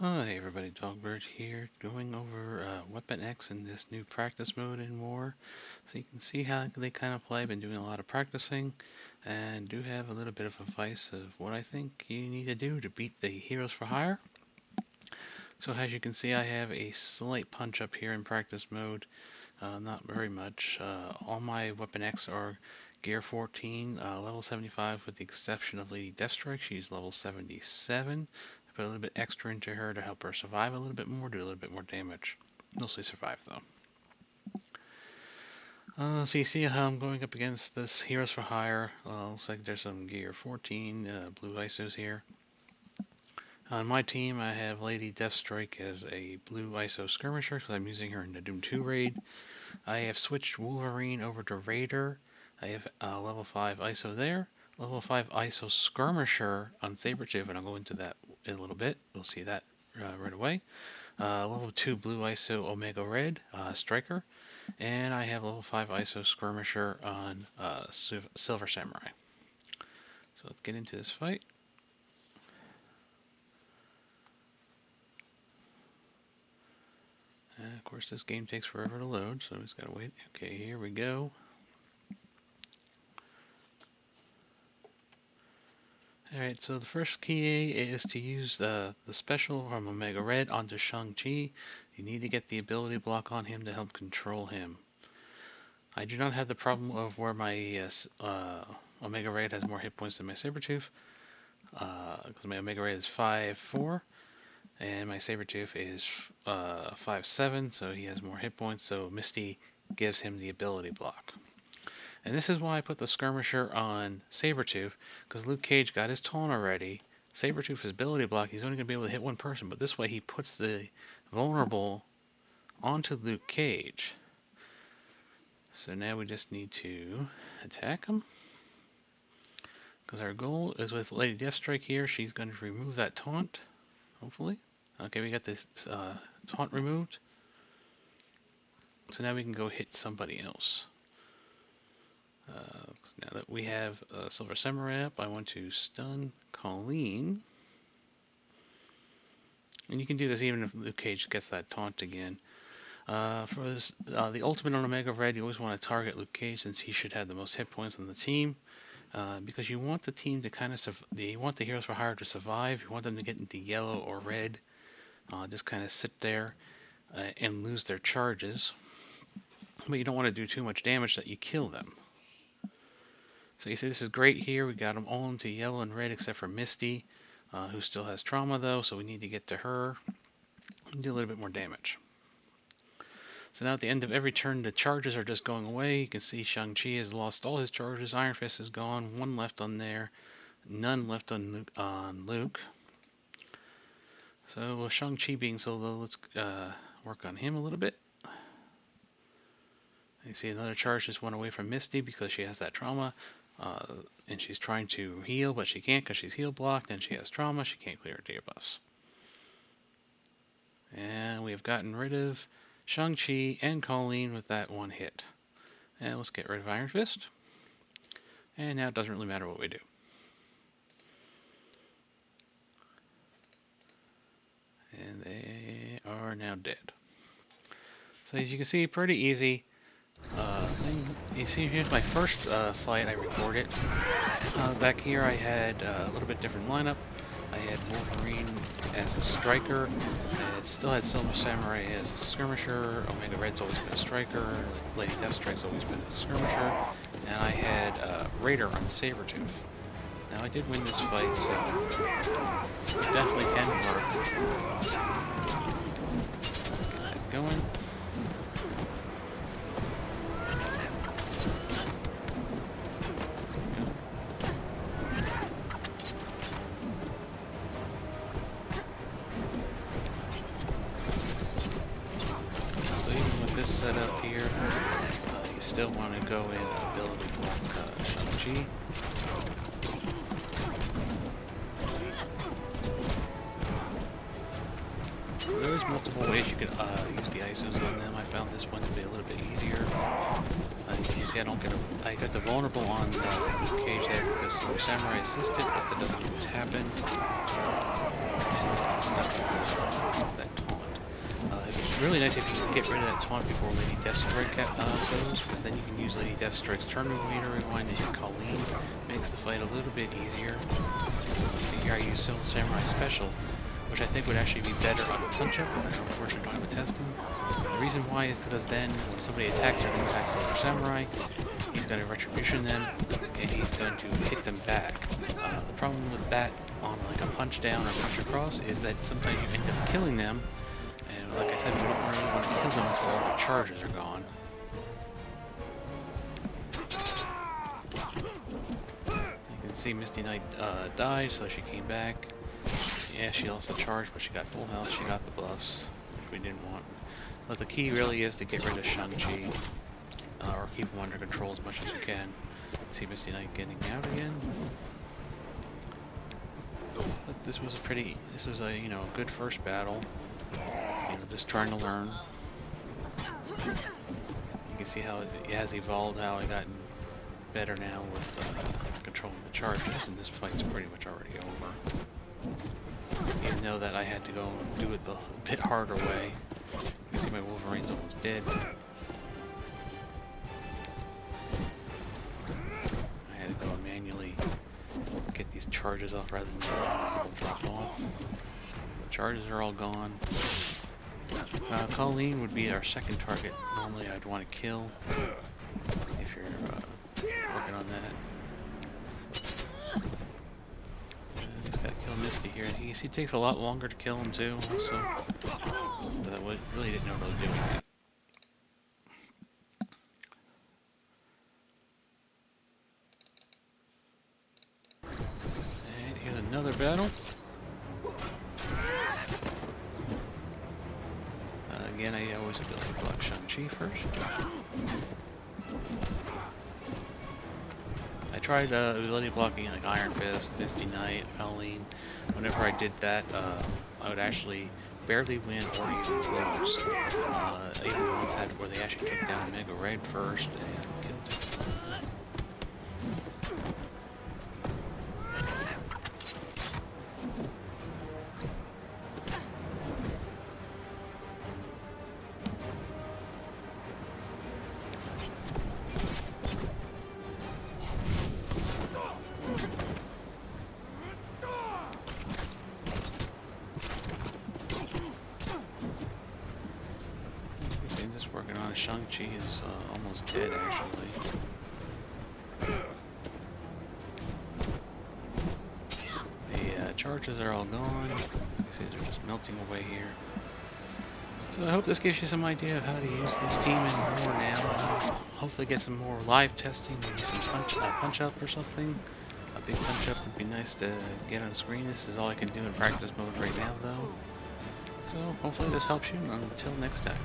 Hi everybody, Dogbird here, going over Weapon X in this new practice mode in War. So you can see how they kind of play. I've been doing a lot of practicing, and do have a little bit of advice of what I think you need to do to beat the Heroes for Hire. So as you can see, I have a slight punch up here in practice mode, not very much. All my Weapon X are Gear 14, level 75 with the exception of Lady Deathstrike. She's level 77. Put a little bit extra into her to help her survive a little bit more, do a little bit more damage. Mostly survive though. So you see how I'm going up against this Heroes for Hire. Looks like there's some Gear 14 blue ISOs here. On my team, I have Lady Deathstrike as a blue ISO skirmisher because I'm using her in the Doom 2 raid. I have switched Wolverine over to Raider. I have level 5 ISO there. Level 5 ISO Skirmisher on Sabretooth, and I'll go into that in a little bit. We'll see that right away. Level 2 Blue ISO Omega Red Striker, and I have level 5 ISO Skirmisher on Silver Samurai. So let's get into this fight. And of course, this game takes forever to load, so we just gotta wait. Okay, here we go. Alright, so the first key is to use the special from Omega Red onto Shang-Chi. You need to get the ability block on him to help control him. I do not have the problem of where my Omega Red has more hit points than my Sabretooth, because my Omega Red is 5'4", and my Sabretooth is 5'7", so he has more hit points, so Misty gives him the ability block. And this is why I put the Skirmisher on Sabretooth, because Luke Cage got his taunt already. Sabretooth, his ability block, he's only going to be able to hit one person, but this way he puts the vulnerable onto Luke Cage. So now we just need to attack him. Because our goal is with Lady Deathstrike here, she's going to remove that taunt, hopefully. Okay, we got this taunt removed. So now we can go hit somebody else. Now that we have Silver Samurai up, I want to stun Colleen. And you can do this even if Luke Cage gets that taunt again. For this, the ultimate on Omega Red, you always want to target Luke Cage since he should have the most hit points on the team. Because you want the team to kind of you want the Heroes for Hire to survive. You want them to get into yellow or red, just kind of sit there and lose their charges. But you don't want to do too much damage that you kill them. So you see this is great here. We got them all into yellow and red except for Misty, who still has trauma though, so we need to get to her and do a little bit more damage. So now at the end of every turn, the charges are just going away. You can see Shang-Chi has lost all his charges. Iron Fist is gone. One left on there. None left on Luke. So with Shang-Chi being so low, let's work on him a little bit. You see another charge just went away from Misty because she has that trauma. And she's trying to heal, but she can't because she's heal blocked and she has trauma. She can't clear her debuffs. And we have gotten rid of Shang-Chi and Colleen with that one hit. And let's get rid of Iron Fist. And now it doesn't really matter what we do. And they are now dead. So as you can see, pretty easy. You see, here's my first fight I recorded. Back here I had a little bit different lineup. I had Wolverine as a striker, and still had Silver Samurai as a skirmisher. Omega Red's always been a striker. Lady Deathstrike's always been a skirmisher. And I had Raider on Sabretooth. Now I did win this fight, so it definitely can work. Get that going. Setup here, you still want to go in ability block Shang-Chi. There's multiple ways you can use the ISOs on them. I found this one to be a little bit easier. You can see I got the vulnerable on Luke Cage there because Silver Samurai assisted, but that doesn't always happen. really nice if you can get rid of that taunt before Lady Deathstrike goes, because then you can use Lady Deathstrike's turn meter rewind to hit Colleen. Makes the fight a little bit easier. So here I use Silver Samurai Special, which I think would actually be better on a punch-up, but unfortunately don't have a testing. The reason why is because then when somebody attacks or attacks Silver Samurai, he's going to Retribution them, and he's going to hit them back. The problem with that on like a punch down or punch across is that sometimes you end up killing them, and like I said, we don't really want to kill them until all the charges are gone. You can see Misty Knight died, so she came back. Yeah, she also charged, but she got full health, she got the buffs, which we didn't want. But the key really is to get rid of Shang-Chi, or keep him under control as much as you can. See Misty Knight getting out again. But this was a you know, good first battle. You know, just trying to learn. You can see how it has evolved, how it gotten better now with controlling the charges, and this fight's pretty much already over. Even though that I had to go do it the bit harder way. You can see my Wolverine's almost dead. I had to go manually get these charges off rather than just let them drop off. The charges are all gone. Colleen would be our second target. Normally I'd want to kill if you're working on that. Just gotta kill Misty here. You see, it takes a lot longer to kill him too, also. But I really didn't know what I was doing yet. And here's another battle. Again, I always ability block Shang-Chi first. I tried ability blocking like Iron Fist, Misty Knight, Colleen. Whenever I did that, I would actually barely win or even lose. I even once had where they actually took down Mega Red first and killed him. Working on Shang-Chi is almost dead, actually. The charges are all gone. You see they're just melting away here. So I hope this gives you some idea of how to use this team and more now. Hopefully get some more live testing, maybe some punch up or something. A big punch up would be nice to get on screen. This is all I can do in practice mode right now, though. So hopefully this helps you. Until next time.